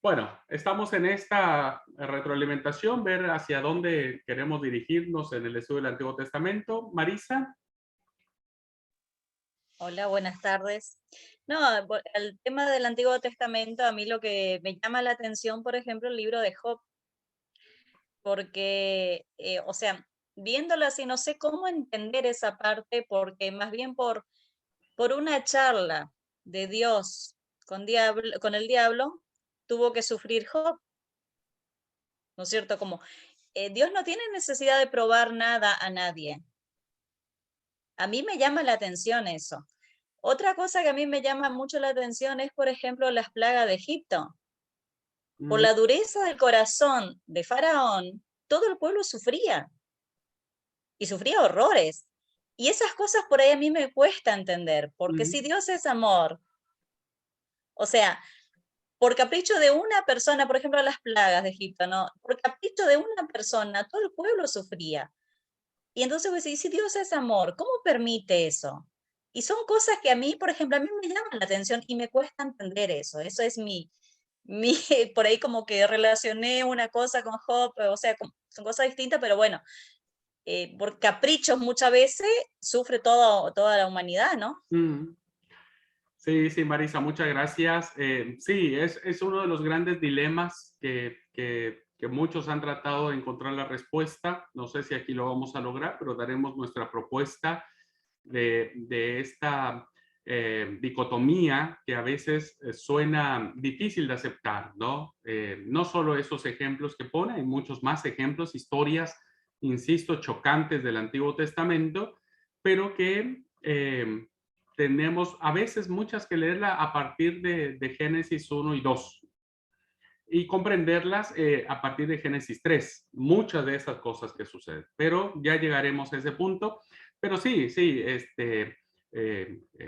Bueno, estamos en esta retroalimentación, ver hacia dónde queremos dirigirnos en el estudio del Antiguo Testamento. Marisa. Hola, buenas tardes. No, el tema del Antiguo Testamento, a mí lo que me llama la atención, por ejemplo, el libro de Job, porque, o sea, viéndolo así, no sé cómo entender esa parte, porque más bien por una charla de Dios con el diablo, tuvo que sufrir Job, ¿no es cierto? Como Dios no tiene necesidad de probar nada a nadie. A mí me llama la atención eso. Otra cosa que a mí me llama mucho la atención es, por ejemplo, las plagas de Egipto. Por Mm, la dureza del corazón de Faraón, todo el pueblo sufría y sufría horrores. Y esas cosas por ahí a mí me cuesta entender, porque si mm, Dios es amor, o sea, por capricho de una persona, por ejemplo, las plagas de Egipto, ¿no? Por capricho de una persona, todo el pueblo sufría. Y entonces vos decís, si Dios es amor, ¿cómo permite eso? Y son cosas que a mí, por ejemplo, a mí me llaman la atención y me cuesta entender eso. Eso es mi por ahí como que relacioné una cosa con Job, o sea, son cosas distintas, pero bueno, por caprichos muchas veces sufre toda la humanidad, ¿no? mm. Sí, sí, Marisa, muchas gracias. Sí, es uno de los grandes dilemas que muchos han tratado de encontrar la respuesta. No sé si aquí lo vamos a lograr, pero daremos nuestra propuesta de esta dicotomía que a veces suena difícil de aceptar, ¿no? No solo esos ejemplos que pone, hay muchos más ejemplos, historias, insisto, chocantes del Antiguo Testamento, pero que tenemos a veces muchas que leerla a partir de Génesis 1 y 2 y comprenderlas a partir de Génesis 3, muchas de esas cosas que suceden, pero ya llegaremos a ese punto. Pero sí, sí,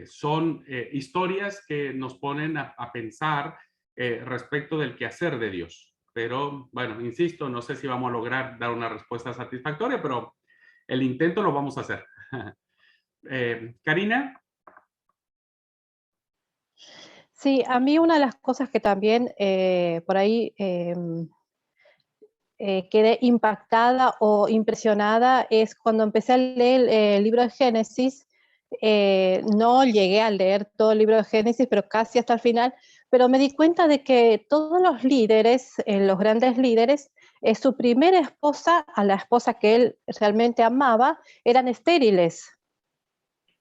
son historias que nos ponen a pensar respecto del quehacer de Dios. Pero bueno, insisto, no sé si vamos a lograr dar una respuesta satisfactoria, pero el intento lo vamos a hacer. Karina. Sí, a mí una de las cosas que también por ahí quedé impactada o impresionada es cuando empecé a leer el libro de Génesis. No llegué a leer todo el libro de Génesis, pero casi hasta el final, pero me di cuenta de que todos los líderes, los grandes líderes, su primera esposa, a la esposa que él realmente amaba, eran estériles.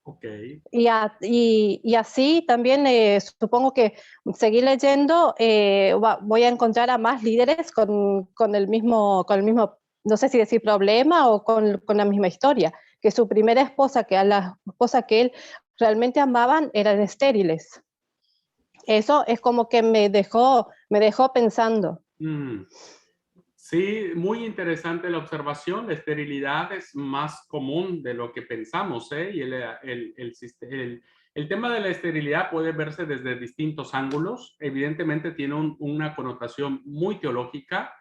Ok. Y así también supongo que seguir leyendo, voy a encontrar a más líderes con el mismo, no sé si decir problema o con la misma historia, que su primera esposa, que a la esposa que él realmente amaban, eran estériles. Eso es como que me dejó pensando. Mm. Sí, muy interesante la observación. La esterilidad es más común de lo que pensamos, ¿eh? Y el tema de la esterilidad puede verse desde distintos ángulos. Evidentemente tiene una connotación muy teológica,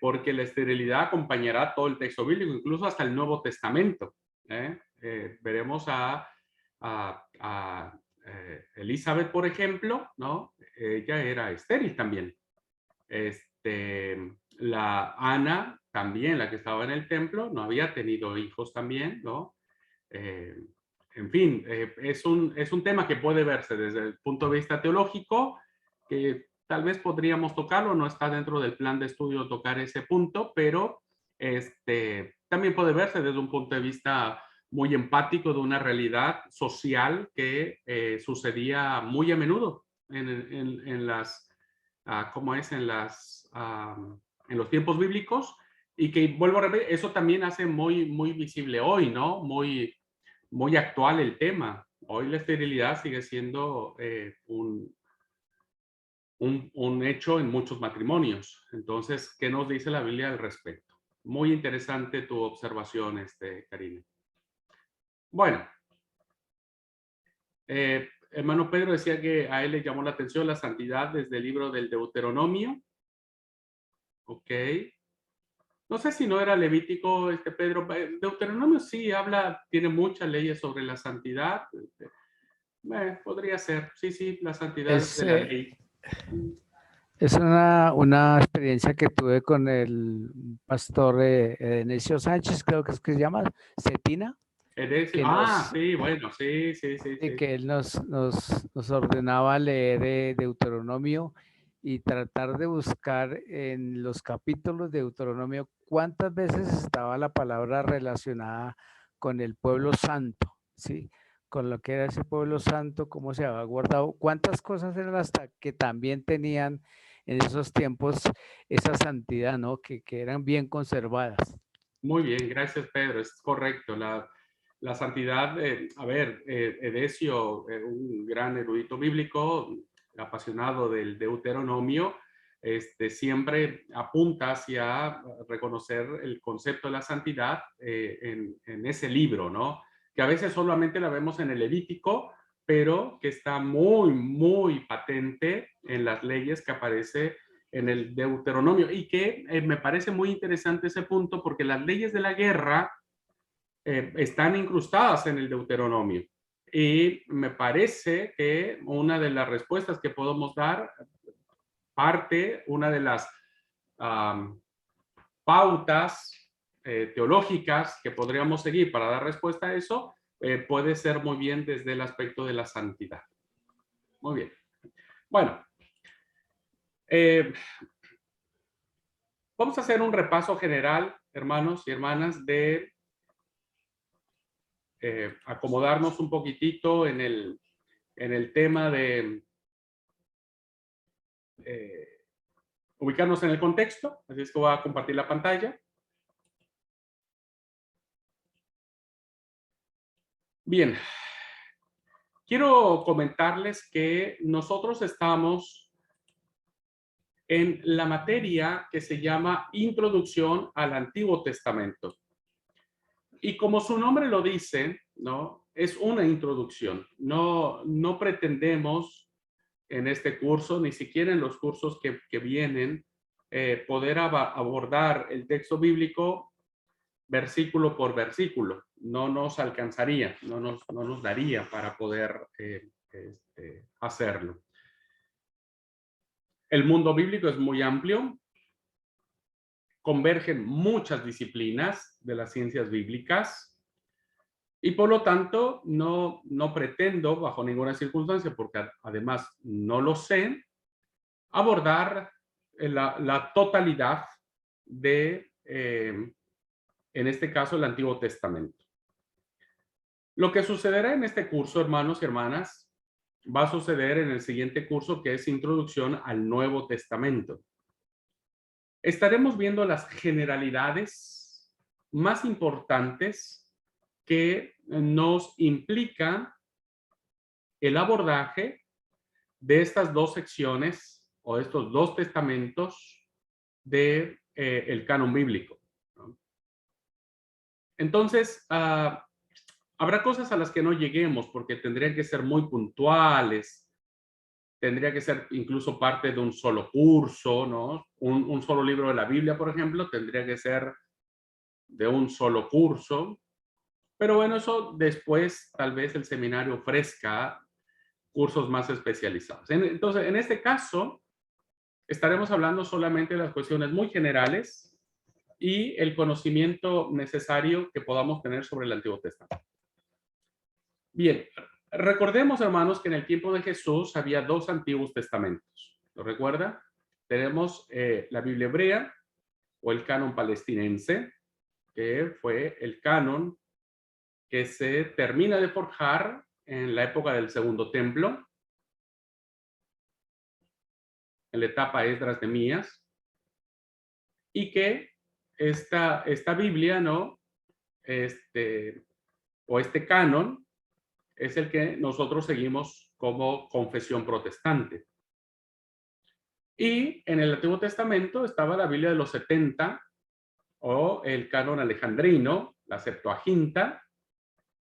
porque la esterilidad acompañará todo el texto bíblico, incluso hasta el Nuevo Testamento. Veremos a Elizabeth, por ejemplo, ¿no? Ella era estéril también. La Ana, también la que estaba en el templo, no había tenido hijos también, ¿no? Eh, en fin, es un tema que puede verse desde el punto de vista teológico, que tal vez podríamos tocarlo, no está dentro del plan de estudio tocar ese punto, pero también puede verse desde un punto de vista muy empático de una realidad social que sucedía muy a menudo en las como es en los tiempos bíblicos, y que vuelvo a repetir, eso también hace muy, muy visible hoy, ¿no? Muy, muy actual el tema. Hoy la esterilidad sigue siendo un hecho en muchos matrimonios. Entonces, ¿qué nos dice la Biblia al respecto? Muy interesante tu observación, Karine. Bueno, hermano Pedro decía que a él le llamó la atención la santidad desde el libro del Deuteronomio. Ok. No sé si no era Levítico, Pedro. Deuteronomio sí habla, tiene muchas leyes sobre la santidad. Podría ser, sí, sí, la santidad Es, de la ley. Es una experiencia que tuve con el pastor Enecio Sánchez, creo que es que se llama, Cetina, que Sí, bueno, sí, sí, sí, sí. que él nos ordenaba leer Deuteronomio y tratar de buscar en los capítulos de Deuteronomio cuántas veces estaba la palabra relacionada con el pueblo santo, ¿sí? Con lo que era ese pueblo santo, cómo se había guardado, cuántas cosas eran hasta que también tenían en esos tiempos esa santidad, ¿no? Que eran bien conservadas. Muy bien, gracias Pedro, es correcto. La santidad, a ver, Edesio, un gran erudito bíblico, apasionado del Deuteronomio, siempre apunta hacia reconocer el concepto de la santidad en ese libro, ¿no? Que a veces solamente la vemos en el Levítico, pero que está muy, muy patente en las leyes que aparece en el Deuteronomio, y que me parece muy interesante ese punto porque las leyes de la guerra están incrustadas en el Deuteronomio, y me parece que una de las respuestas que podemos dar, una de las pautas teológicas que podríamos seguir para dar respuesta a eso, puede ser muy bien desde el aspecto de la santidad. Muy bien. Bueno, vamos a hacer un repaso general, hermanos y hermanas, de acomodarnos un poquitito en el tema de ubicarnos en el contexto. Así es que voy a compartir la pantalla. Bien, quiero comentarles que nosotros estamos en la materia que se llama Introducción al Antiguo Testamento. Y como su nombre lo dice, ¿no? Es una introducción. No pretendemos en este curso, ni siquiera en los cursos que vienen, poder abordar el texto bíblico versículo por versículo. No nos alcanzaría, no nos daría para poder hacerlo. El mundo bíblico es muy amplio, convergen muchas disciplinas de las ciencias bíblicas, y por lo tanto no pretendo bajo ninguna circunstancia, porque además no lo sé, abordar la totalidad de, en este caso, el Antiguo Testamento. Lo que sucederá en este curso, hermanos y hermanas, va a suceder en el siguiente curso, que es Introducción al Nuevo Testamento. Estaremos viendo las generalidades más importantes que nos implica el abordaje de estas dos secciones o estos dos testamentos de el canon bíblico, ¿no? Entonces, habrá cosas a las que no lleguemos porque tendrían que ser muy puntuales, tendría que ser incluso parte de un solo curso, ¿no? Un solo libro de la Biblia, por ejemplo, tendría que ser de un solo curso. Pero bueno, eso después tal vez el seminario ofrezca cursos más especializados. Entonces, en este caso, estaremos hablando solamente de las cuestiones muy generales y el conocimiento necesario que podamos tener sobre el Antiguo Testamento. Bien, recordemos, hermanos, que en el tiempo de Jesús había dos Antiguos Testamentos. ¿Lo recuerda? Tenemos la Biblia hebrea o el canon palestinense, que fue el canon que se termina de forjar en la época del Segundo Templo, en la etapa Esdras-Nehemías, y que esta Biblia, ¿no? O este canon es el que nosotros seguimos como confesión protestante. Y en el Antiguo Testamento estaba la Biblia de los 70 o el canon alejandrino, la Septuaginta,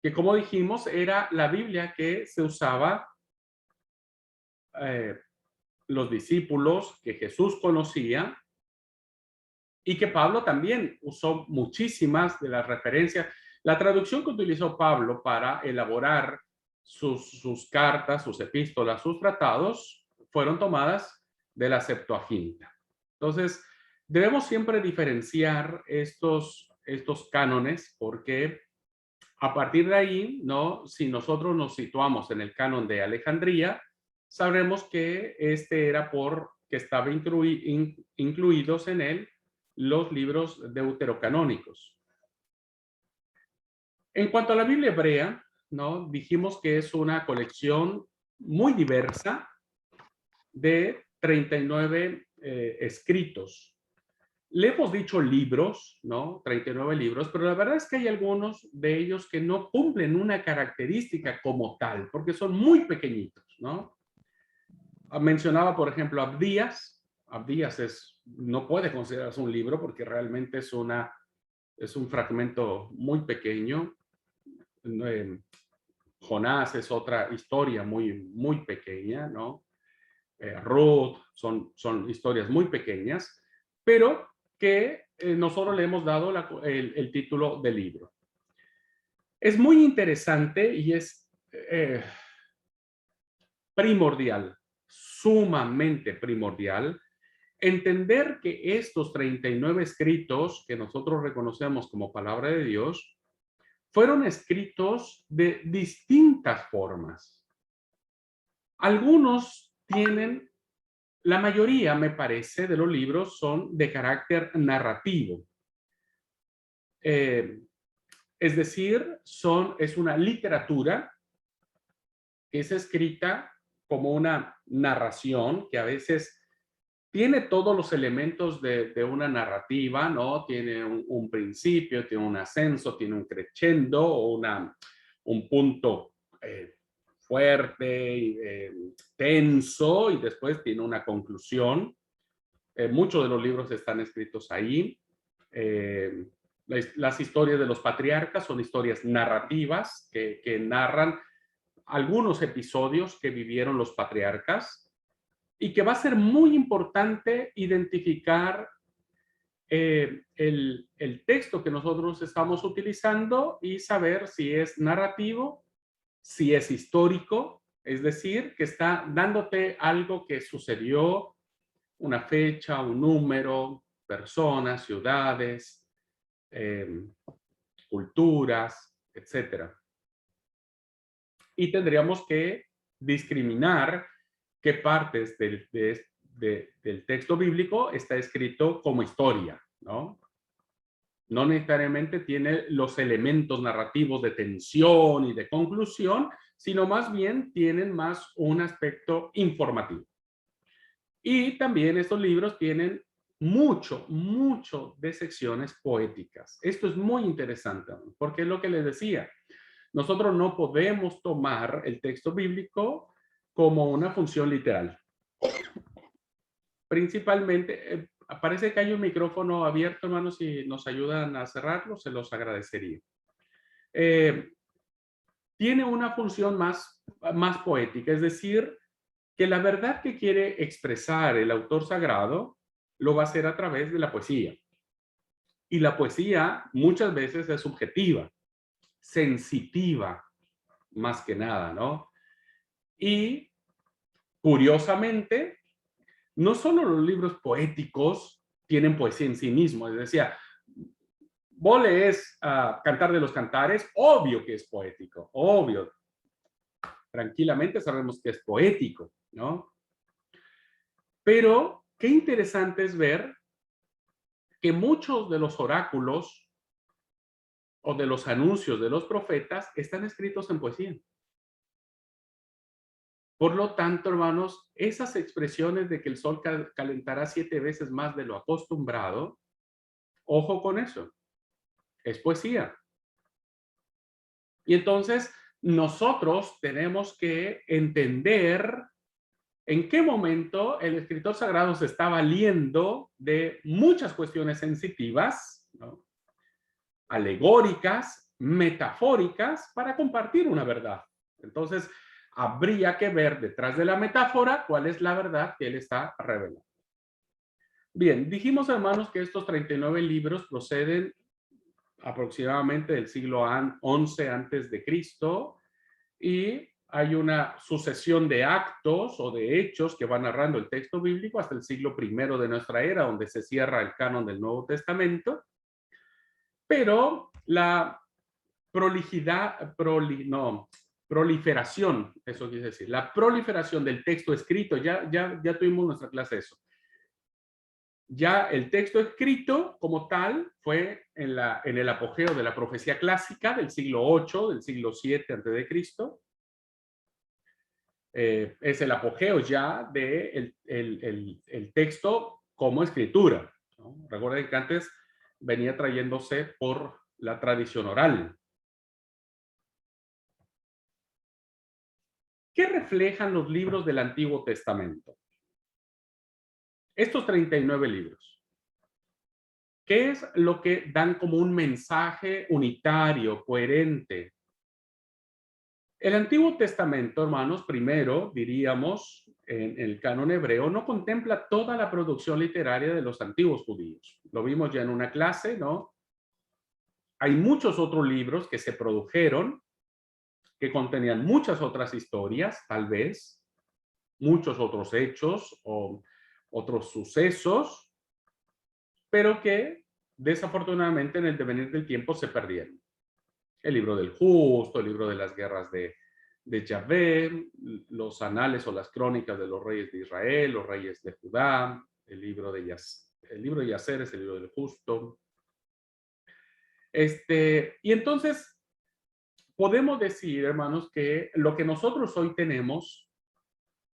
que como dijimos era la Biblia que se usaba los discípulos, que Jesús conocía y que Pablo también usó muchísimas de las referencias. La traducción que utilizó Pablo para elaborar sus cartas, sus epístolas, sus tratados, fueron tomadas de la Septuaginta. Entonces, debemos siempre diferenciar estos cánones, porque a partir de ahí, ¿no? Si nosotros nos situamos en el canon de Alejandría, sabremos que este era porque estaba incluidos en él los libros deuterocanónicos. En cuanto a la Biblia hebrea, ¿no? Dijimos que es una colección muy diversa de 39 escritos. Le hemos dicho libros, ¿no? 39 libros, pero la verdad es que hay algunos de ellos que no cumplen una característica como tal, porque son muy pequeñitos, ¿no? Mencionaba, por ejemplo, Abdías. Abdías no puede considerarse un libro porque realmente es un fragmento muy pequeño. Jonás es otra historia muy pequeña, ¿no? Ruth, son historias muy pequeñas, pero que nosotros le hemos dado el título de libro. Es muy interesante y es primordial, sumamente primordial, entender que estos 39 escritos que nosotros reconocemos como palabra de Dios fueron escritos de distintas formas. Algunos tienen, la mayoría, me parece, de los libros son de carácter narrativo. Es decir, es una literatura que es escrita como una narración que a veces tiene todos los elementos de una narrativa, ¿no? Tiene un principio, tiene un ascenso, tiene un crescendo o un punto fuerte, tenso, y después tiene una conclusión. Muchos de los libros están escritos ahí. Las historias de los patriarcas son historias narrativas que narran algunos episodios que vivieron los patriarcas, y que va a ser muy importante identificar el texto que nosotros estamos utilizando y saber si es narrativo, si es histórico, es decir, que está dándote algo que sucedió, una fecha, un número, personas, ciudades, culturas, etc. Y tendríamos que discriminar qué partes del texto bíblico está escrito como historia, ¿no? No necesariamente tiene los elementos narrativos de tensión y de conclusión, sino más bien tienen más un aspecto informativo. Y también estos libros tienen mucho de secciones poéticas. Esto es muy interesante, porque es lo que les decía. Nosotros no podemos tomar el texto bíblico como una función literal. Principalmente, parece que hay un micrófono abierto, hermanos, si nos ayudan a cerrarlo, se los agradecería. Tiene una función más poética, es decir, que la verdad que quiere expresar el autor sagrado lo va a hacer a través de la poesía. Y la poesía muchas veces es subjetiva, sensitiva, más que nada, ¿no? Y curiosamente, no solo los libros poéticos tienen poesía en sí mismos, es decir, vos lees Cantar de los Cantares, obvio que es poético, obvio. Tranquilamente sabemos que es poético, ¿no? Pero qué interesante es ver que muchos de los oráculos o de los anuncios de los profetas están escritos en poesía. Por lo tanto, hermanos, esas expresiones de que el sol calentará 7 veces más de lo acostumbrado, ojo con eso, es poesía. Y entonces nosotros tenemos que entender en qué momento el escritor sagrado se está valiendo de muchas cuestiones sensitivas, ¿no? Alegóricas, metafóricas, para compartir una verdad. Entonces, habría que ver detrás de la metáfora cuál es la verdad que él está revelando. Bien, dijimos, hermanos, que estos 39 libros proceden aproximadamente del siglo XI antes de Cristo, y hay una sucesión de actos o de hechos que van narrando el texto bíblico hasta el siglo I de nuestra era, donde se cierra el canon del Nuevo Testamento. Pero la proliferación, eso quiere decir, la proliferación del texto escrito, ya tuvimos nuestra clase de eso. Ya el texto escrito como tal fue en el apogeo de la profecía clásica del siglo VIII, del siglo VII a.C. Es el apogeo ya del el texto como escritura, ¿no? Recuerden que antes venía trayéndose por la tradición oral. ¿Qué reflejan los libros del Antiguo Testamento? Estos 39 libros. ¿Qué es lo que dan como un mensaje unitario, coherente? El Antiguo Testamento, hermanos, primero diríamos en el canon hebreo, no contempla toda la producción literaria de los antiguos judíos. Lo vimos ya en una clase, ¿no? Hay muchos otros libros que se produjeron que contenían muchas otras historias, tal vez, muchos otros hechos o otros sucesos, pero que desafortunadamente en el devenir del tiempo se perdieron. El libro del justo, el libro de las guerras de Yahvé, los anales o las crónicas de los reyes de Israel, los reyes de Judá, el libro de Yacer es el libro del justo. Y entonces podemos decir, hermanos, que lo que nosotros hoy tenemos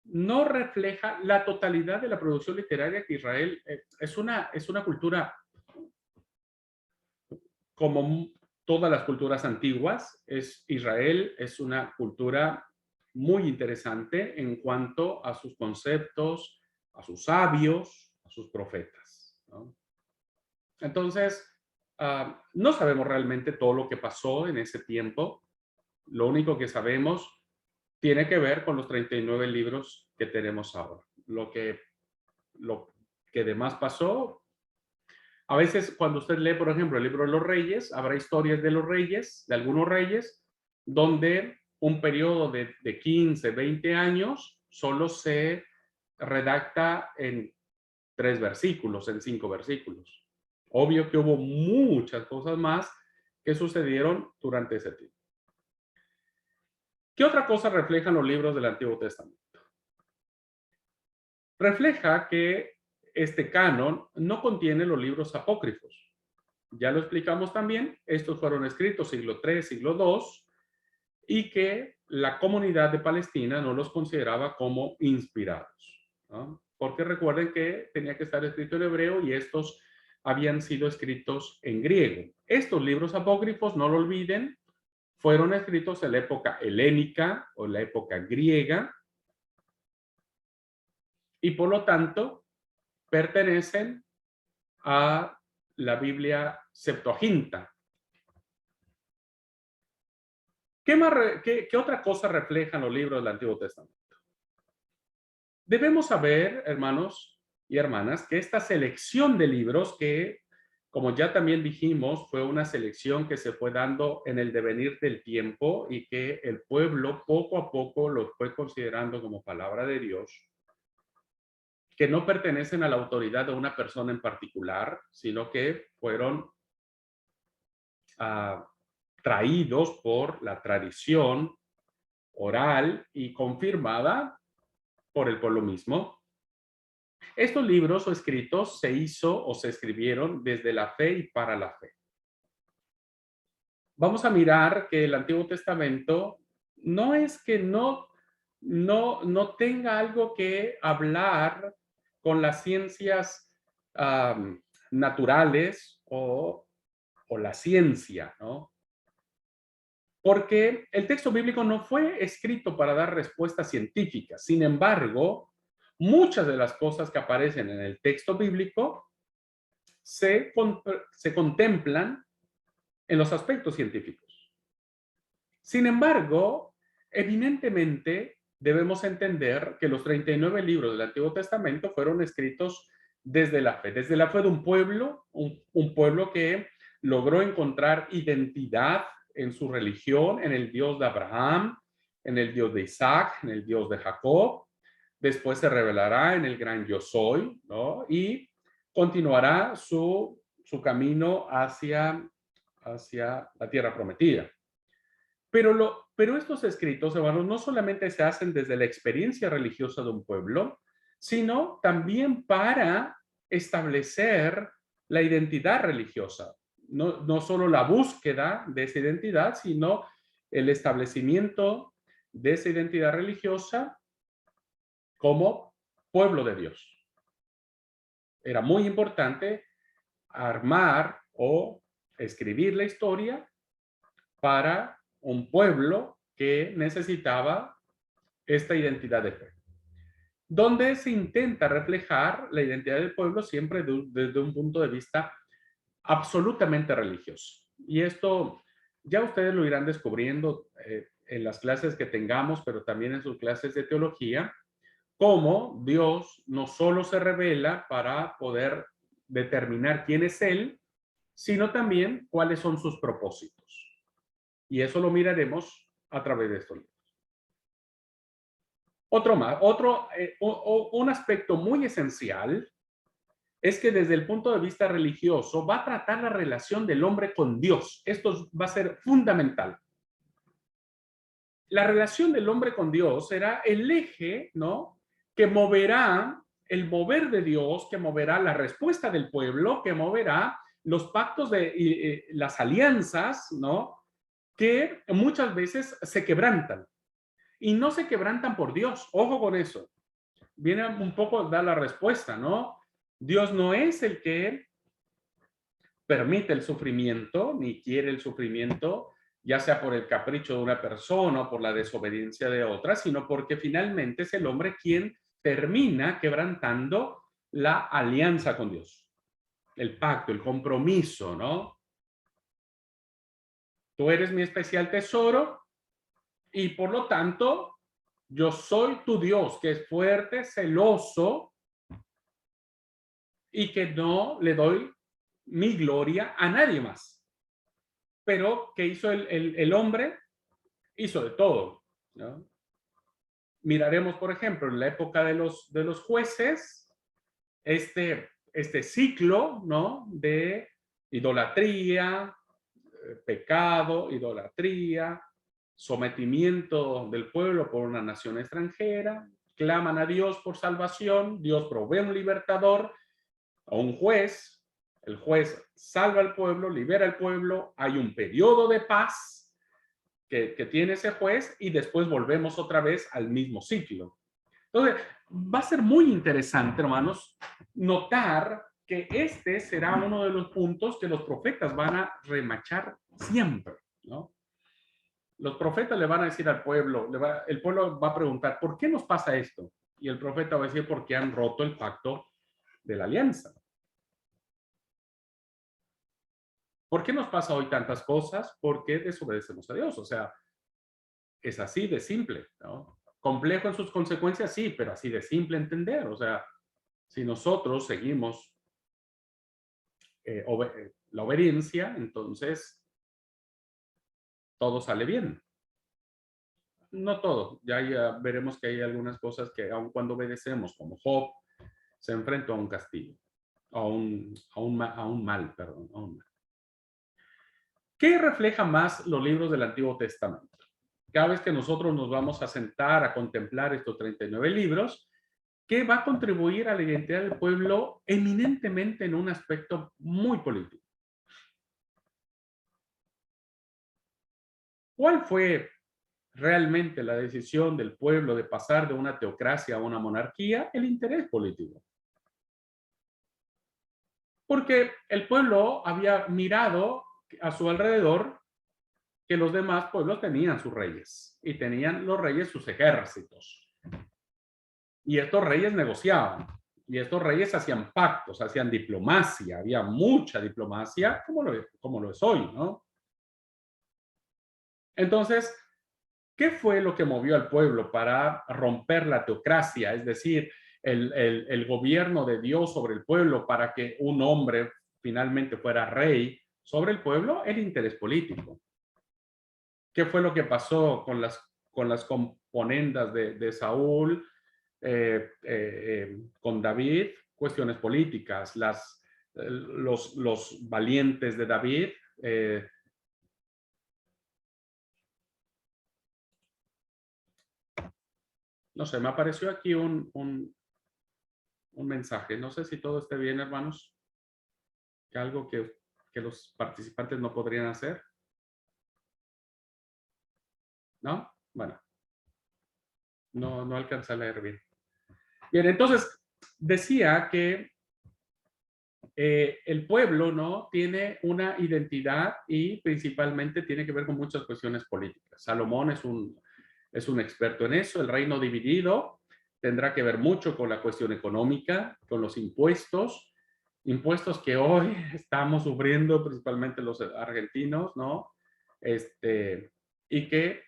no refleja la totalidad de la producción literaria que Israel es una cultura como todas las culturas antiguas. Israel es una cultura muy interesante en cuanto a sus conceptos, a sus sabios, a sus profetas, ¿no? Entonces, no sabemos realmente todo lo que pasó en ese tiempo. Lo único que sabemos tiene que ver con los 39 libros que tenemos ahora. Lo que demás pasó, a veces cuando usted lee, por ejemplo, el libro de los reyes, habrá historias de los reyes, de algunos reyes, donde un periodo de 15, 20 años solo se redacta en 3 versículos, en 5 versículos. Obvio que hubo muchas cosas más que sucedieron durante ese tiempo. ¿Qué otra cosa reflejan los libros del Antiguo Testamento? Refleja que este canon no contiene los libros apócrifos. Ya lo explicamos también, estos fueron escritos siglo III, siglo II, y que la comunidad de Palestina no los consideraba como inspirados, ¿no? Porque recuerden que tenía que estar escrito en hebreo y estos habían sido escritos en griego. Estos libros apócrifos, no lo olviden, fueron escritos en la época helénica o en la época griega y por lo tanto pertenecen a la Biblia Septuaginta. ¿Qué otra cosa reflejan los libros del Antiguo Testamento? Debemos saber, hermanos y hermanas, que esta selección de libros que, como ya también dijimos, fue una selección que se fue dando en el devenir del tiempo y que el pueblo poco a poco los fue considerando como palabra de Dios, que no pertenecen a la autoridad de una persona en particular, sino que fueron traídos por la tradición oral y confirmada por el pueblo mismo. Estos libros o escritos se escribieron desde la fe y para la fe. Vamos a mirar que el Antiguo Testamento no es que no tenga algo que hablar con las ciencias naturales o la ciencia, ¿no? Porque el texto bíblico no fue escrito para dar respuestas científicas. Sin embargo, muchas de las cosas que aparecen en el texto bíblico se contemplan en los aspectos científicos. Sin embargo, evidentemente debemos entender que los 39 libros del Antiguo Testamento fueron escritos desde la fe de un pueblo, un pueblo que logró encontrar identidad en su religión, en el Dios de Abraham, en el Dios de Isaac, en el Dios de Jacob. Después se revelará en el gran yo soy, ¿no? Y continuará su camino hacia la tierra prometida. Pero estos escritos, hermanos, no solamente se hacen desde la experiencia religiosa de un pueblo, sino también para establecer la identidad religiosa. No solo la búsqueda de esa identidad, sino el establecimiento de esa identidad religiosa como pueblo de Dios. Era muy importante armar o escribir la historia para un pueblo que necesitaba esta identidad de fe, donde se intenta reflejar la identidad del pueblo siempre desde un punto de vista absolutamente religioso. Y esto ya ustedes lo irán descubriendo en las clases que tengamos, pero también en sus clases de teología, cómo Dios no solo se revela para poder determinar quién es Él, sino también cuáles son sus propósitos. Y eso lo miraremos a través de estos libros. Un aspecto muy esencial es que desde el punto de vista religioso va a tratar la relación del hombre con Dios. Esto va a ser fundamental. La relación del hombre con Dios será el eje, ¿no?, que moverá el mover de Dios, que moverá la respuesta del pueblo, que moverá los pactos de las alianzas, ¿no?, que muchas veces se quebrantan. Y no se quebrantan por Dios. Ojo con eso. Viene un poco a dar la respuesta, ¿no? Dios no es el que permite el sufrimiento, ni quiere el sufrimiento, ya sea por el capricho de una persona o por la desobediencia de otra, sino porque finalmente es el hombre quien termina quebrantando la alianza con Dios. El pacto, el compromiso, ¿no? Tú eres mi especial tesoro y por lo tanto yo soy tu Dios, que es fuerte, celoso y que no le doy mi gloria a nadie más. Pero, ¿qué hizo el hombre? Hizo de todo, ¿no? Miraremos, por ejemplo, en la época de los jueces, este ciclo, ¿no?, de idolatría, pecado, idolatría, sometimiento del pueblo por una nación extranjera, claman a Dios por salvación, Dios provee un libertador, a un juez, el juez salva al pueblo, libera al pueblo, hay un periodo de paz que tiene ese juez y después volvemos otra vez al mismo ciclo. Entonces, va a ser muy interesante, hermanos, notar que este será uno de los puntos que los profetas van a remachar siempre, ¿no? Los profetas le van a decir al pueblo, el pueblo va a preguntar, ¿por qué nos pasa esto? Y el profeta va a decir, porque han roto el pacto de la alianza. ¿Por qué nos pasa hoy tantas cosas? Porque desobedecemos a Dios. O sea, es así de simple, ¿no? Complejo en sus consecuencias, sí, pero así de simple entender. O sea, si nosotros seguimos la obediencia, entonces todo sale bien. No todo. Ya veremos que hay algunas cosas que aun cuando obedecemos, como Job, se enfrentó a un castigo, a un mal. ¿Qué refleja más los libros del Antiguo Testamento? Cada vez que nosotros nos vamos a sentar a contemplar estos 39 libros, ¿qué va a contribuir a la identidad del pueblo eminentemente en un aspecto muy político? ¿Cuál fue realmente la decisión del pueblo de pasar de una teocracia a una monarquía? El interés político. Porque el pueblo había mirado a su alrededor que los demás pueblos tenían sus reyes y tenían los reyes sus ejércitos. Y estos reyes negociaban y estos reyes hacían pactos, hacían diplomacia, había mucha diplomacia como lo es hoy, ¿no? Entonces, ¿qué fue lo que movió al pueblo para romper la teocracia? Es decir, el gobierno de Dios sobre el pueblo para que un hombre finalmente fuera rey sobre el pueblo, el interés político. ¿Qué fue lo que pasó con las con las componendas de Saúl, con David, cuestiones políticas, los valientes de David, no sé, me apareció aquí un mensaje. No sé si todo esté bien, hermanos. Algo que los participantes no podrían hacer. ¿No? Bueno. No alcanza a leer bien. Bien, entonces decía que el pueblo, ¿no?, tiene una identidad y principalmente tiene que ver con muchas cuestiones políticas. Salomón es un experto en eso. El reino dividido tendrá que ver mucho con la cuestión económica, con los impuestos que hoy estamos sufriendo, principalmente los argentinos, ¿no? Y que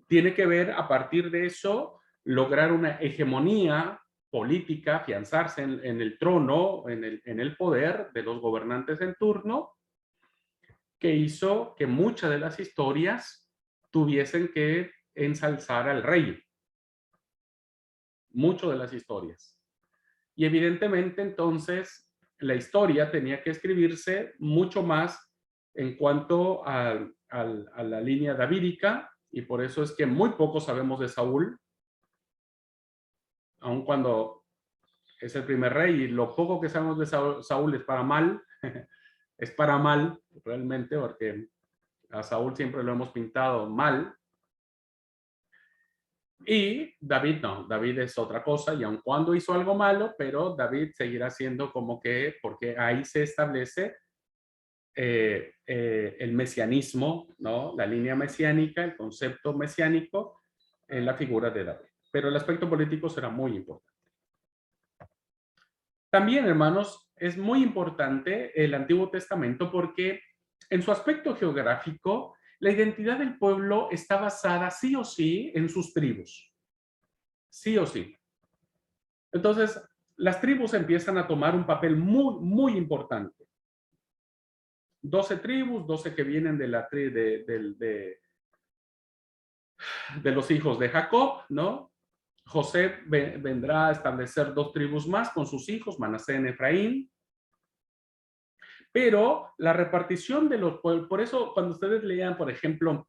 tiene que ver, a partir de eso, lograr una hegemonía política, afianzarse en el trono, en el poder de los gobernantes en turno, que hizo que muchas de las historias tuviesen que ensalzar al rey. Mucho de las historias. Y evidentemente, entonces, la historia tenía que escribirse mucho más en cuanto a la línea davídica, y por eso es que muy poco sabemos de Saúl, aun cuando es el primer rey, y lo poco que sabemos de Saúl es para mal, es para mal realmente, porque a Saúl siempre lo hemos pintado mal. Y David no, David es otra cosa, y aun cuando hizo algo malo, pero David seguirá siendo como que, porque ahí se establece el mesianismo, ¿no? La línea mesiánica, el concepto mesiánico en la figura de David. Pero el aspecto político será muy importante. También, hermanos, es muy importante el Antiguo Testamento porque en su aspecto geográfico, la identidad del pueblo está basada sí o sí en sus tribus. Sí o sí. Entonces, las tribus empiezan a tomar un papel muy, muy importante. 12 tribus, 12 que vienen de los hijos de Jacob, ¿no? José vendrá a establecer 2 tribus más con sus hijos, Manasés y Efraín. Pero la repartición de los pueblos, por eso cuando ustedes leían, por ejemplo,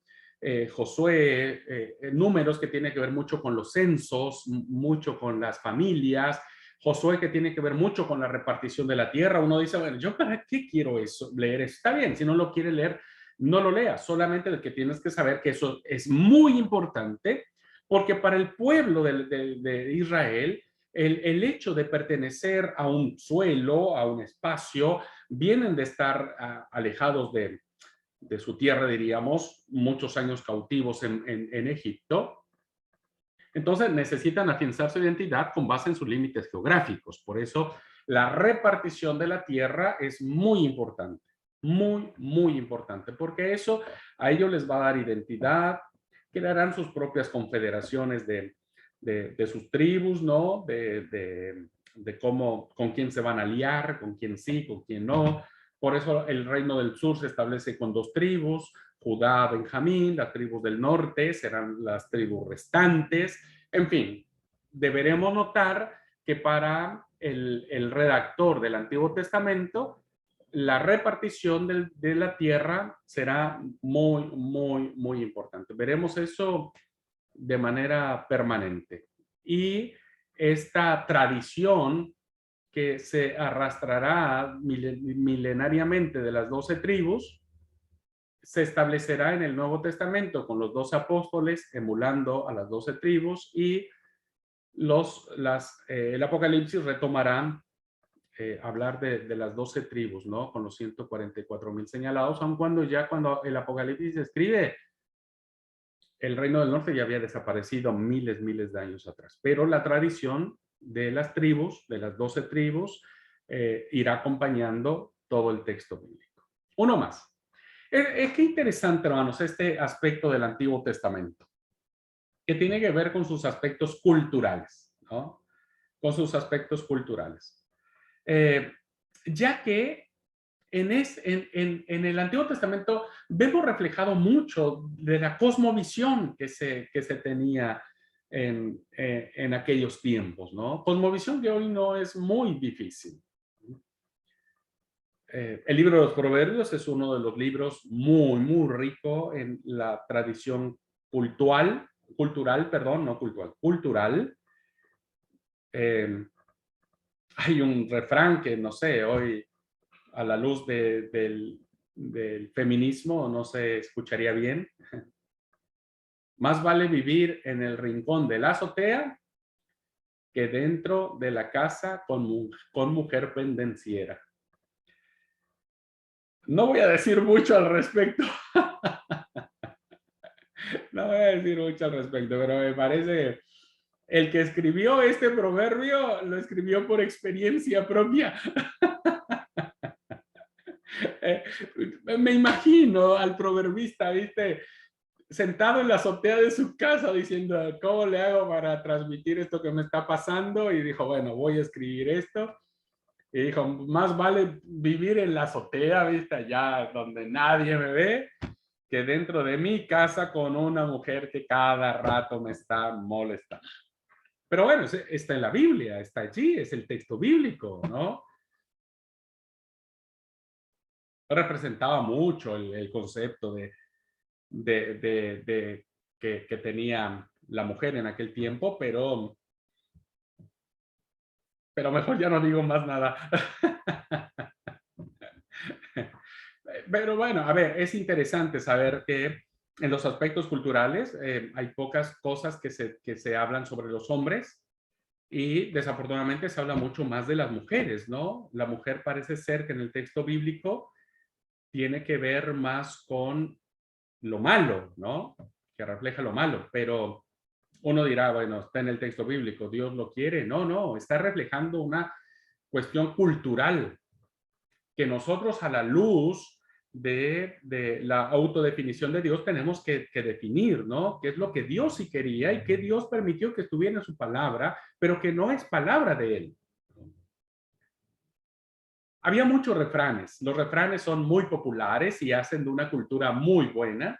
Josué, números que tiene que ver mucho con los censos, mucho con las familias, Josué que tiene que ver mucho con la repartición de la tierra, uno dice, bueno, ¿yo para qué quiero eso, leer eso? Está bien, si no lo quiere leer, no lo lea, solamente el que tienes que saber que eso es muy importante, porque para el pueblo de Israel, el hecho de pertenecer a un suelo, a un espacio, vienen de estar alejados de su tierra, diríamos, muchos años cautivos en Egipto. Entonces necesitan afianzar su identidad con base en sus límites geográficos. Por eso la repartición de la tierra es muy importante, muy, muy importante, porque eso a ellos les va a dar identidad, crearán sus propias confederaciones de sus tribus, ¿no? De cómo, con quién se van a aliar, con quién sí, con quién no. Por eso el reino del sur se establece con 2 tribus, Judá, Benjamín. Las tribus del norte serán las tribus restantes. En fin, deberemos notar que para el redactor del Antiguo Testamento, la repartición de la tierra será muy, muy, muy importante. Veremos eso de manera permanente. Y esta tradición que se arrastrará milenariamente de las 12 tribus, se establecerá en el Nuevo Testamento con los 12 apóstoles emulando a las 12 tribus, y el Apocalipsis retomará hablar de las 12 tribus, ¿no? Con los 144,000 señalados, aun cuando el Apocalipsis escribe, el reino del norte ya había desaparecido miles de años atrás, pero la tradición de las tribus, de las 12 tribus, irá acompañando todo el texto bíblico. Uno más. Qué interesante, hermanos, este aspecto del Antiguo Testamento, que tiene que ver con sus aspectos culturales, ¿no? Con sus aspectos culturales. Ya que en el Antiguo Testamento vemos reflejado mucho de la cosmovisión que se tenía en aquellos tiempos, ¿no? Cosmovisión que hoy no es muy difícil. El libro de los Proverbios es uno de los libros muy, muy rico en la tradición cultural, cultural. Hay un refrán que, no sé, hoy a la luz del feminismo no se escucharía bien. Más vale vivir en el rincón de la azotea que dentro de la casa con mujer pendenciera. No voy a decir mucho al respecto. No voy a decir mucho al respecto, pero me parece el que escribió este proverbio lo escribió por experiencia propia. Me imagino al proverbista, ¿viste? Sentado en la azotea de su casa diciendo, ¿cómo le hago para transmitir esto que me está pasando? Y dijo, bueno, voy a escribir esto. Y dijo, más vale vivir en la azotea, ¿viste? Allá donde nadie me ve, que dentro de mi casa con una mujer que cada rato me está molestando. Pero bueno, está en la Biblia, está allí, es el texto bíblico, ¿no? Representaba mucho el concepto que tenía la mujer en aquel tiempo, pero mejor ya no digo más nada. Pero bueno, a ver, es interesante saber que en los aspectos culturales hay pocas cosas que se hablan sobre los hombres y desafortunadamente se habla mucho más de las mujeres, ¿no? La mujer parece ser que en el texto bíblico tiene que ver más con lo malo, ¿no? Que refleja lo malo, pero uno dirá, bueno, está en el texto bíblico, Dios lo quiere. No, no, está reflejando una cuestión cultural que nosotros a la luz de la autodefinición de Dios tenemos que definir, ¿no? ¿Qué es lo que Dios sí quería y qué Dios permitió que estuviera en su palabra, pero que no es palabra de Él? Había muchos refranes. Los refranes son muy populares y hacen de una cultura muy buena.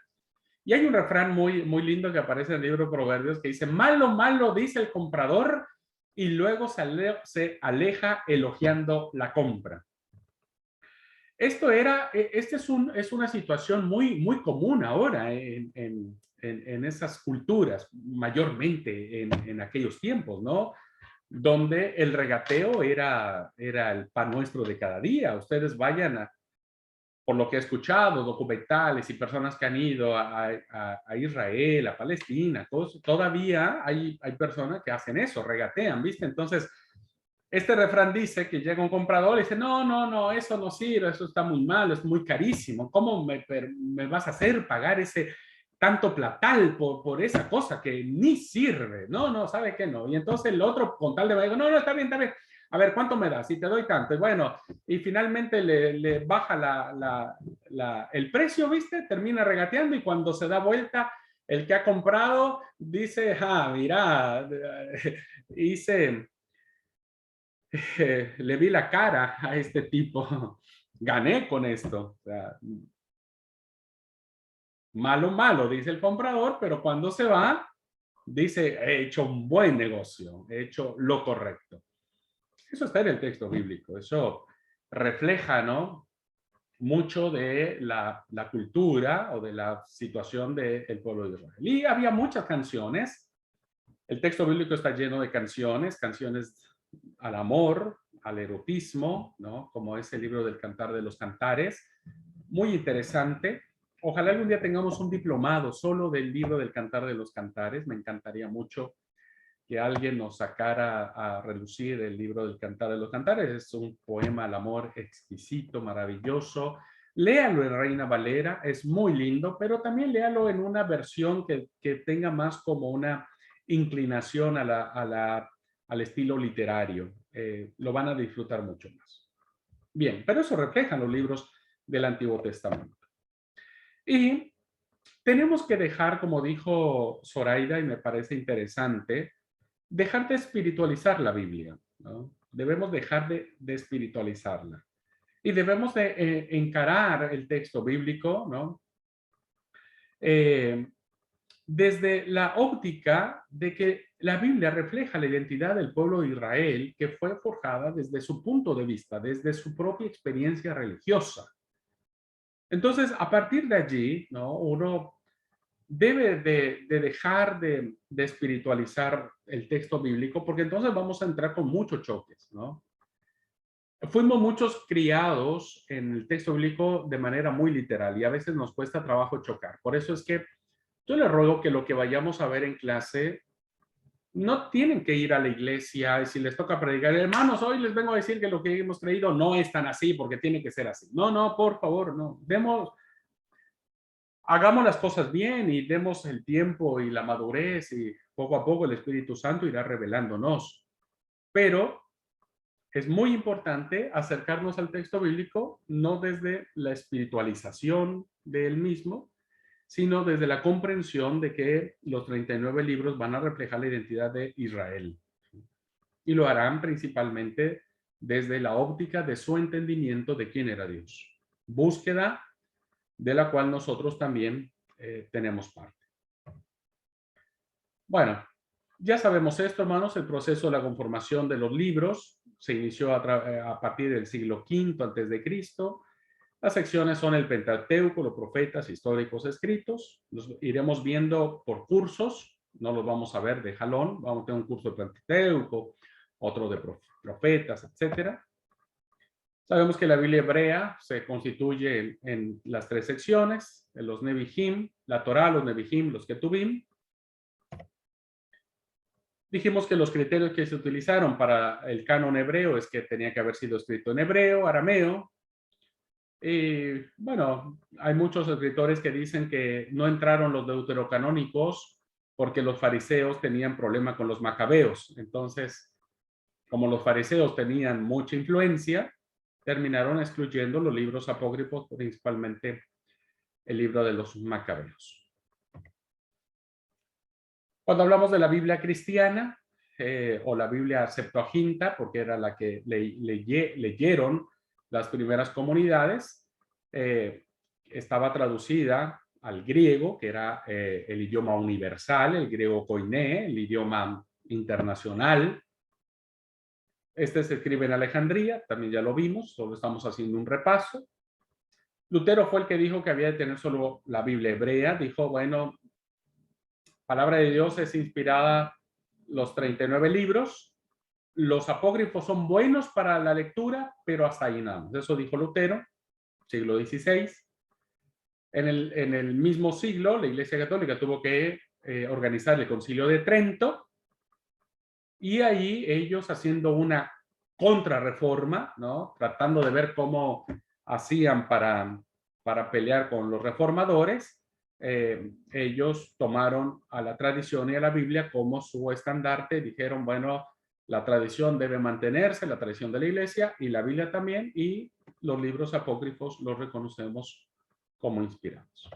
Y hay un refrán muy, muy lindo que aparece en el libro de Proverbios que dice, malo, malo, dice el comprador, y luego se aleja elogiando la compra. Esta es una situación muy, muy común ahora en esas culturas, mayormente en aquellos tiempos, ¿no? Donde el regateo era el pan nuestro de cada día. Ustedes vayan por lo que he escuchado, documentales y personas que han ido a Israel, a Palestina, todavía hay personas que hacen eso, regatean, ¿viste? Entonces, este refrán dice que llega un comprador y dice, no, no, no, eso no sirve, eso está muy malo, es muy carísimo. ¿Cómo me vas a hacer pagar ese tanto platal por esa cosa que ni sirve? No, no, ¿sabe qué no? Y entonces el otro con tal de digo, no, no, está bien, está bien. A ver, ¿cuánto me das? Y te doy tanto. Y bueno, y finalmente le baja el precio, ¿viste? Termina regateando y cuando se da vuelta, el que ha comprado dice, mira, hice... le vi la cara a este tipo, gané con esto. O sea, malo, malo, dice el comprador, pero cuando se va, dice, he hecho un buen negocio, he hecho lo correcto. Eso está en el texto bíblico, eso refleja, ¿no? Mucho de la cultura o de la situación del pueblo de Israel. Y había muchas canciones. El texto bíblico está lleno de canciones al amor, al erotismo, ¿no? Como es el libro del Cantar de los Cantares. Muy interesante. Ojalá algún día tengamos un diplomado solo del libro del Cantar de los Cantares. Me encantaría mucho que alguien nos sacara a relucir el libro del Cantar de los Cantares. Es un poema al amor exquisito, maravilloso. Léalo en Reina Valera, es muy lindo, pero también léalo en una versión que tenga más como una inclinación al estilo literario. Lo van a disfrutar mucho más. Bien, pero eso reflejan los libros del Antiguo Testamento. Y tenemos que dejar, como dijo Zoraida, y me parece interesante, dejar de espiritualizar la Biblia, ¿no? Debemos dejar de espiritualizarla. Y debemos de encarar el texto bíblico, ¿no? Desde la óptica de que la Biblia refleja la identidad del pueblo de Israel, que fue forjada desde su punto de vista, desde su propia experiencia religiosa. Entonces, a partir de allí, ¿no? Uno debe de dejar de espiritualizar el texto bíblico, porque entonces vamos a entrar con muchos choques, ¿no? Fuimos muchos criados en el texto bíblico de manera muy literal y a veces nos cuesta trabajo chocar. Por eso es que yo le ruego que lo que vayamos a ver en clase, no tienen que ir a la iglesia y si les toca predicar, hermanos, hoy les vengo a decir que lo que hemos creído no es tan así porque tiene que ser así. No, no, por favor, no. Hagamos las cosas bien y demos el tiempo y la madurez y poco a poco el Espíritu Santo irá revelándonos. Pero es muy importante acercarnos al texto bíblico no desde la espiritualización del mismo, sino desde la comprensión de que los 39 libros van a reflejar la identidad de Israel. Y lo harán principalmente desde la óptica de su entendimiento de quién era Dios. Búsqueda de la cual nosotros también tenemos parte. Bueno, ya sabemos esto, hermanos, el proceso de la conformación de los libros se inició a partir del siglo V antes de Cristo. Las secciones son el Pentateuco, los profetas históricos escritos. Los iremos viendo por cursos, no los vamos a ver de jalón. Vamos a tener un curso de Pentateuco, otro de profetas, etcétera. Sabemos que la Biblia hebrea se constituye en las tres secciones, en los Nevi'im, la Torá, los Nevi'im, los Ketuvim. Dijimos que los criterios que se utilizaron para el canon hebreo es que tenía que haber sido escrito en hebreo, arameo. Y bueno, hay muchos escritores que dicen que no entraron los deuterocanónicos porque los fariseos tenían problema con los macabeos. Entonces, como los fariseos tenían mucha influencia, terminaron excluyendo los libros apócrifos, principalmente el libro de los macabeos. Cuando hablamos de la Biblia cristiana o la Biblia Septuaginta, porque era la que leyeron las primeras comunidades, estaba traducida al griego, que era el idioma universal, el griego koiné, el idioma internacional. Este se escribe en Alejandría, también ya lo vimos, solo estamos haciendo un repaso. Lutero fue el que dijo que había de tener solo la Biblia hebrea. Dijo, bueno, palabra de Dios es inspirada los 39 libros. Los apócrifos son buenos para la lectura, pero hasta ahí nada más. Eso dijo Lutero, siglo XVI. En el mismo siglo, la Iglesia Católica tuvo que organizar el Concilio de Trento, y ahí ellos haciendo una contrarreforma, ¿no? Tratando de ver cómo hacían para pelear con los reformadores, ellos tomaron a la tradición y a la Biblia como su estandarte. Dijeron, bueno, la tradición debe mantenerse, la tradición de la Iglesia y la Biblia también, y los libros apócrifos los reconocemos como inspirados.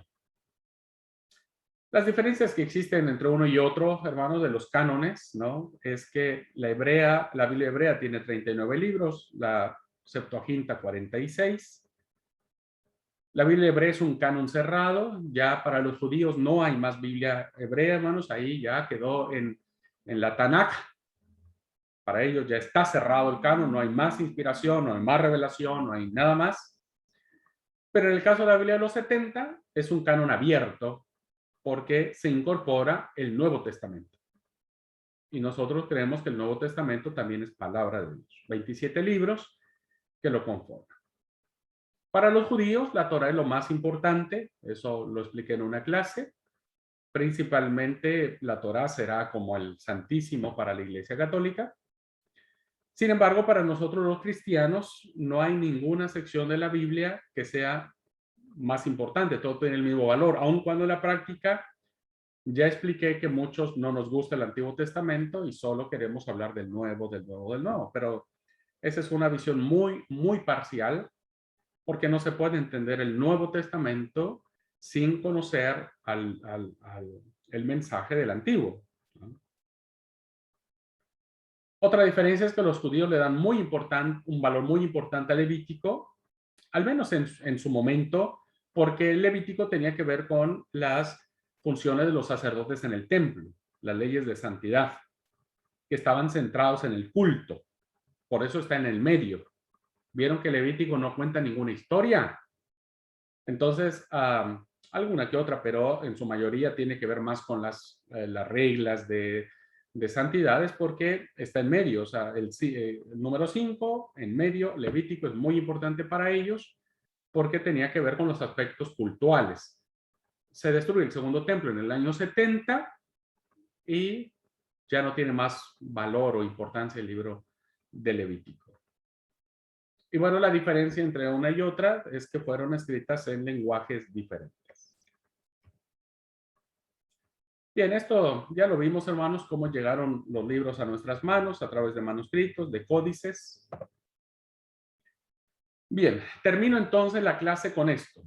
Las diferencias que existen entre uno y otro, hermanos, de los cánones, ¿no? Es que la Biblia hebrea tiene 39 libros, la Septuaginta 46. La Biblia hebrea es un canon cerrado. Ya para los judíos no hay más Biblia hebrea, hermanos. Ahí ya quedó en la Tanakh. Para ellos ya está cerrado el canon, no hay más inspiración, no hay más revelación, no hay nada más. Pero en el caso de la Biblia de los 70, es un canon abierto, porque se incorpora el Nuevo Testamento. Y nosotros creemos que el Nuevo Testamento también es palabra de Dios. 27 libros que lo conforman. Para los judíos, la Torá es lo más importante. Eso lo expliqué en una clase. Principalmente, la Torá será como el Santísimo para la Iglesia Católica. Sin embargo, para nosotros los cristianos, no hay ninguna sección de la Biblia que sea más importante, todo tiene el mismo valor, aun cuando en la práctica ya expliqué que muchos no nos gusta el Antiguo Testamento y solo queremos hablar del Nuevo, pero esa es una visión muy, muy parcial, porque no se puede entender el Nuevo Testamento sin conocer el mensaje del Antiguo, ¿no? Otra diferencia es que los judíos le dan un valor muy importante al Levítico, al menos en su momento, porque el Levítico tenía que ver con las funciones de los sacerdotes en el templo, las leyes de santidad, que estaban centrados en el culto. Por eso está en el medio. Vieron que Levítico no cuenta ninguna historia. Entonces, alguna que otra, pero en su mayoría tiene que ver más con las reglas de santidades, porque está en medio. O sea, el número 5, en medio, Levítico, es muy importante para ellos, porque tenía que ver con los aspectos cultuales. Se destruye el segundo templo en el año 70 y ya no tiene más valor o importancia el libro de Levítico. Y bueno, la diferencia entre una y otra es que fueron escritas en lenguajes diferentes. Bien, esto ya lo vimos, hermanos, cómo llegaron los libros a nuestras manos a través de manuscritos, de códices. Bien, termino entonces la clase con esto.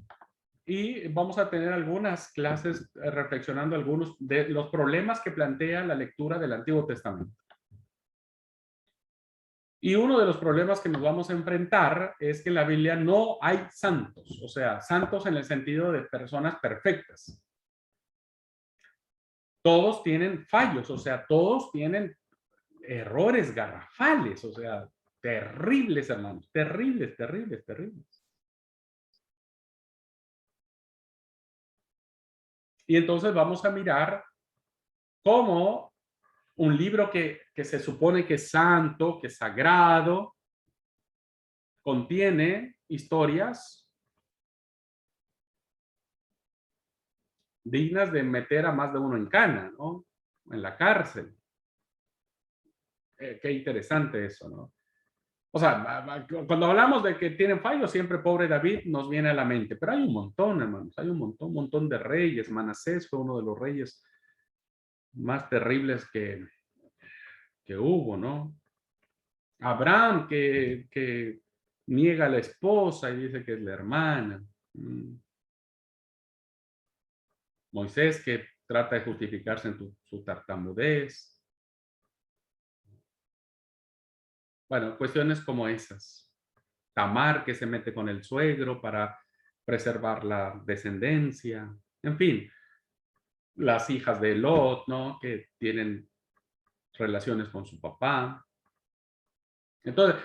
Y vamos a tener algunas clases reflexionando algunos de los problemas que plantea la lectura del Antiguo Testamento. Y uno de los problemas que nos vamos a enfrentar es que en la Biblia no hay santos, o sea, santos en el sentido de personas perfectas. Todos tienen fallos, o sea, todos tienen errores garrafales, o sea, terribles, hermanos, terribles, terribles, terribles. Y entonces vamos a mirar cómo un libro que se supone que es santo, que es sagrado, contiene historias dignas de meter a más de uno en cana, ¿no? En la cárcel. Qué interesante eso, ¿no? O sea, cuando hablamos de que tienen fallos, siempre pobre David nos viene a la mente, pero hay un montón, hermanos, hay un montón de reyes. Manasés fue uno de los reyes más terribles que hubo, ¿no? Abraham que niega a la esposa y dice que es la hermana. Moisés que trata de justificarse en su tartamudez. Bueno, cuestiones como esas. Tamar que se mete con el suegro para preservar la descendencia. En fin, las hijas de Lot, ¿no? Que tienen relaciones con su papá. Entonces,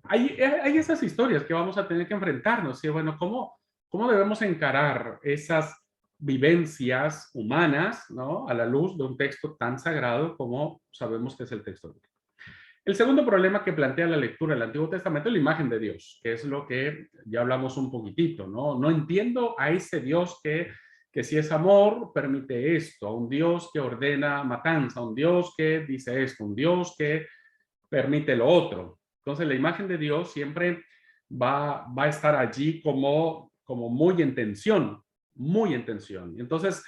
hay esas historias que vamos a tener que enfrentarnos. Y bueno, ¿cómo debemos encarar esas vivencias humanas, ¿no? A la luz de un texto tan sagrado como sabemos que es el texto bíblico? El segundo problema que plantea la lectura del Antiguo Testamento es la imagen de Dios, que es lo que ya hablamos un poquitito, ¿no? No entiendo a ese Dios que si es amor, permite esto, a un Dios que ordena matanza, a un Dios que dice esto, un Dios que permite lo otro. Entonces, la imagen de Dios siempre va a estar allí como muy en tensión, muy en tensión. Entonces,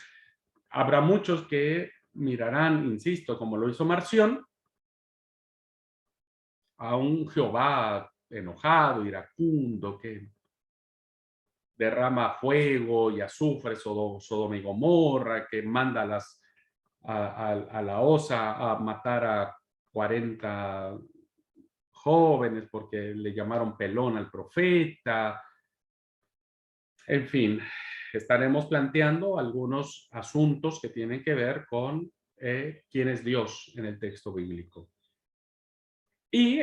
habrá muchos que mirarán, insisto, como lo hizo Marción, a un Jehová enojado, iracundo, que derrama fuego y azufre, Sodoma y Gomorra, que manda a la osa a matar a 40 jóvenes porque le llamaron pelón al profeta. En fin, estaremos planteando algunos asuntos que tienen que ver con quién es Dios en el texto bíblico. Y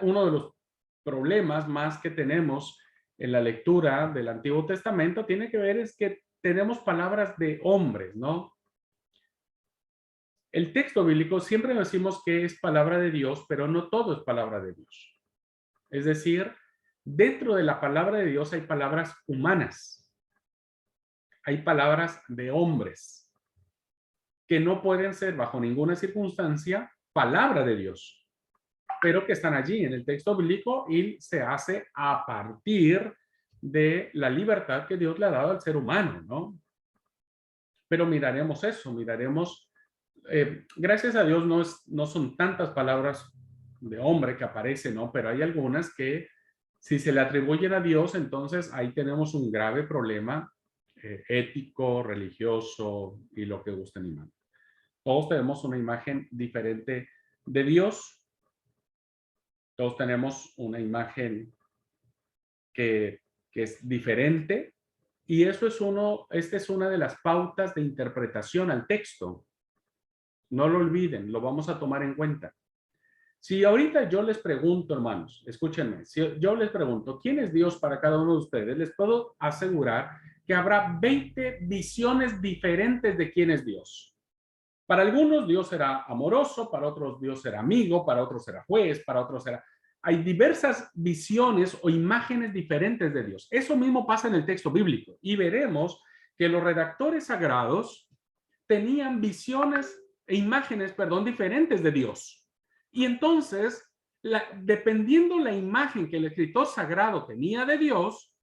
uno de los problemas más que tenemos en la lectura del Antiguo Testamento tiene que ver es que tenemos palabras de hombres, ¿no? El texto bíblico siempre decimos que es palabra de Dios, pero no todo es palabra de Dios. Es decir, dentro de la palabra de Dios hay palabras humanas, hay palabras de hombres que no pueden ser bajo ninguna circunstancia palabra de Dios, pero que están allí en el texto bíblico y se hace a partir de la libertad que Dios le ha dado al ser humano, ¿no? Pero miraremos eso, gracias a Dios no son tantas palabras de hombre que aparecen, ¿no? Pero hay algunas que si se le atribuyen a Dios, entonces ahí tenemos un grave problema ético, religioso y lo que gusten y manden. Todos tenemos una imagen diferente de Dios. Todos tenemos una imagen que que es diferente, y esta es una de las pautas de interpretación al texto. No lo olviden, lo vamos a tomar en cuenta. Si ahorita yo les pregunto, hermanos, escúchenme, si yo les pregunto, ¿quién es Dios para cada uno de ustedes? Les puedo asegurar que habrá 20 visiones diferentes de quién es Dios. Para algunos Dios será amoroso, para otros Dios será amigo, para otros será juez, para otros será... Hay diversas visiones o imágenes diferentes de Dios. Eso mismo pasa en el texto bíblico y veremos que los redactores sagrados tenían visiones e imágenes, diferentes de Dios. Y entonces, dependiendo la imagen que el escritor sagrado tenía de Dios,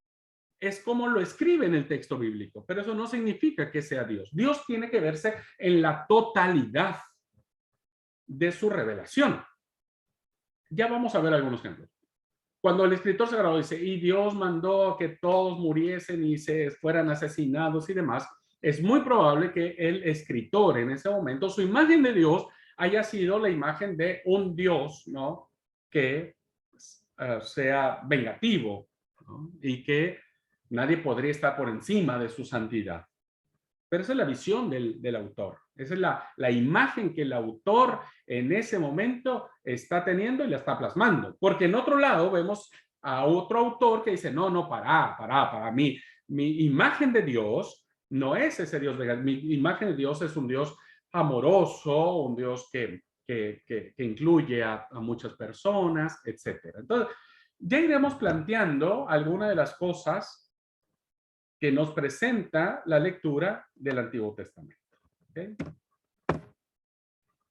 es como lo escribe en el texto bíblico, pero eso no significa que sea Dios. Dios tiene que verse en la totalidad de su revelación. Ya vamos a ver algunos ejemplos. Cuando el escritor sagrado dice, y Dios mandó que todos muriesen y se fueran asesinados y demás, es muy probable que el escritor en ese momento, su imagen de Dios haya sido la imagen de un Dios, ¿no? Que sea vengativo, ¿no? Y que nadie podría estar por encima de su santidad. Pero esa es la visión del autor. Esa es la imagen que el autor en ese momento está teniendo y la está plasmando. Porque en otro lado vemos a otro autor que dice, no, para mí. Mi imagen de Dios no es ese Dios. Mi imagen de Dios es un Dios amoroso, un Dios que incluye a muchas personas, etc. Entonces, ya iremos planteando algunas de las cosas que nos presenta la lectura del Antiguo Testamento. ¿Okay?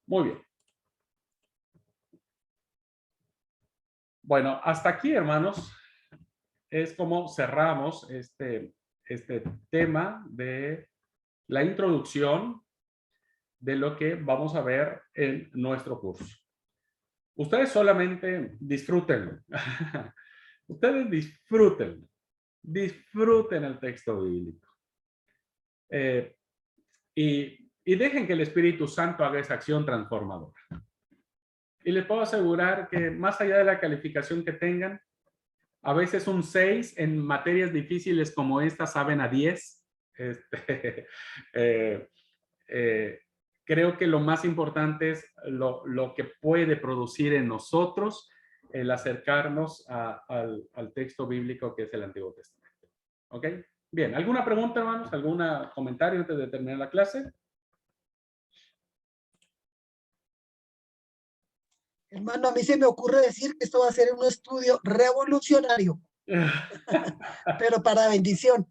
Muy bien. Bueno, hasta aquí, hermanos, es como cerramos este tema de la introducción de lo que vamos a ver en nuestro curso. Ustedes solamente disfrútenlo. Ustedes disfrútenlo. Disfruten el texto bíblico. Y dejen que el Espíritu Santo haga esa acción transformadora. Y les puedo asegurar que más allá de la calificación que tengan, a veces un 6 en materias difíciles como esta saben a 10. Creo que lo más importante es lo que puede producir en nosotros el acercarnos al texto bíblico que es el Antiguo Testamento. ¿Ok? Bien, ¿alguna pregunta, hermanos? ¿Algún comentario antes de terminar la clase? Hermano, a mí se me ocurre decir que esto va a ser un estudio revolucionario, pero para bendición.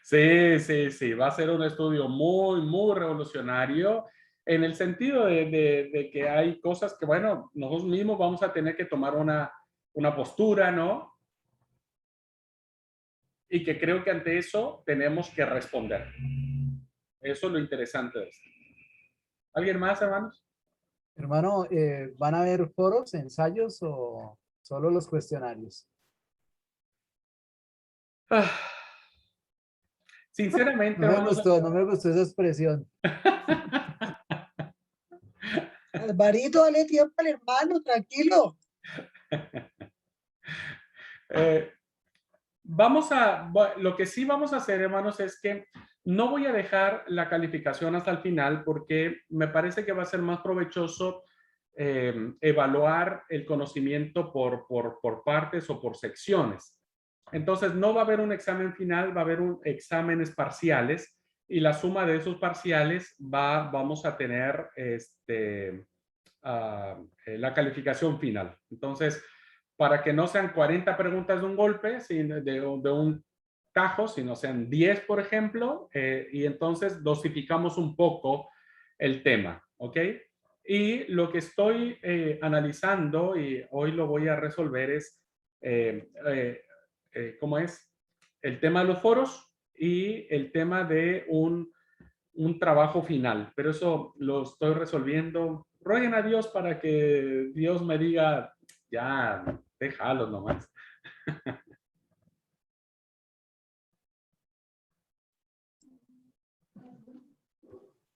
Sí, va a ser un estudio muy, muy revolucionario en el sentido de que hay cosas que, bueno, nosotros mismos vamos a tener que tomar una postura, ¿no? Y que creo que ante eso tenemos que responder. Eso es lo interesante de esto. ¿Alguien más, hermanos? Hermano, ¿van a haber foros, ensayos o solo los cuestionarios? Sinceramente, No me hermanos, gustó, no me gustó esa expresión. Alvarito, dale tiempo al hermano, tranquilo. Lo que sí vamos a hacer, hermanos, es que no voy a dejar la calificación hasta el final porque me parece que va a ser más provechoso evaluar el conocimiento por partes o por secciones. Entonces, no va a haber un examen final, va a haber exámenes parciales y la suma de esos parciales vamos a tener la calificación final. Entonces, para que no sean 40 preguntas de un golpe, de un tajo, sino sean 10, por ejemplo, y entonces dosificamos un poco el tema, ¿ok? Y lo que estoy analizando, y hoy lo voy a resolver, es, ¿cómo es? El tema de los foros y el tema de un trabajo final, pero eso lo estoy resolviendo. Rueguen a Dios para que Dios me diga, ya, déjalo nomás.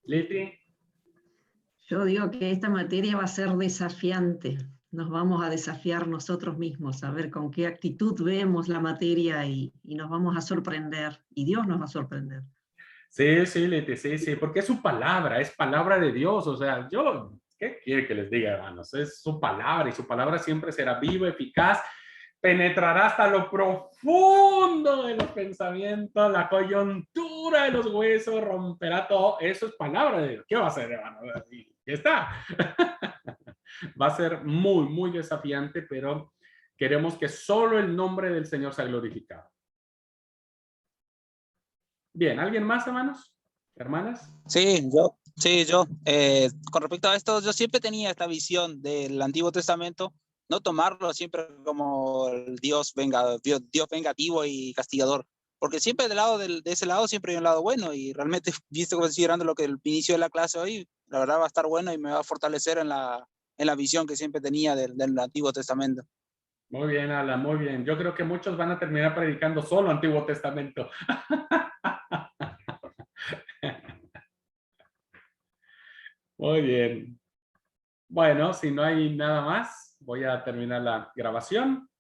Liti. Yo digo que esta materia va a ser desafiante. nos vamos a desafiar nosotros mismos, a ver con qué actitud vemos la materia y nos vamos a sorprender, y Dios nos va a sorprender. Sí, sí, Leti, sí, sí, porque es su palabra, es palabra de Dios. O sea, ¿qué quiere que les diga, hermanos? Es su palabra y su palabra siempre será viva, eficaz, penetrará hasta lo profundo de los pensamientos, la coyuntura de los huesos, romperá todo. Eso es palabra de Dios. ¿Qué va a hacer, hermano? Y ya está. Va a ser muy, muy desafiante, pero queremos que solo el nombre del Señor sea glorificado. Bien, ¿alguien más, hermanos? ¿Hermanas? Sí, yo. Con respecto a esto, yo siempre tenía esta visión del Antiguo Testamento, no tomarlo siempre como el Dios vengativo y castigador, porque siempre de ese lado siempre hay un lado bueno, y realmente, visto considerando lo que el inicio de la clase hoy, la verdad va a estar bueno y me va a fortalecer en la visión que siempre tenía del Antiguo Testamento. Muy bien, Alan, muy bien. Yo creo que muchos van a terminar predicando solo Antiguo Testamento. Muy bien. Bueno, si no hay nada más, voy a terminar la grabación.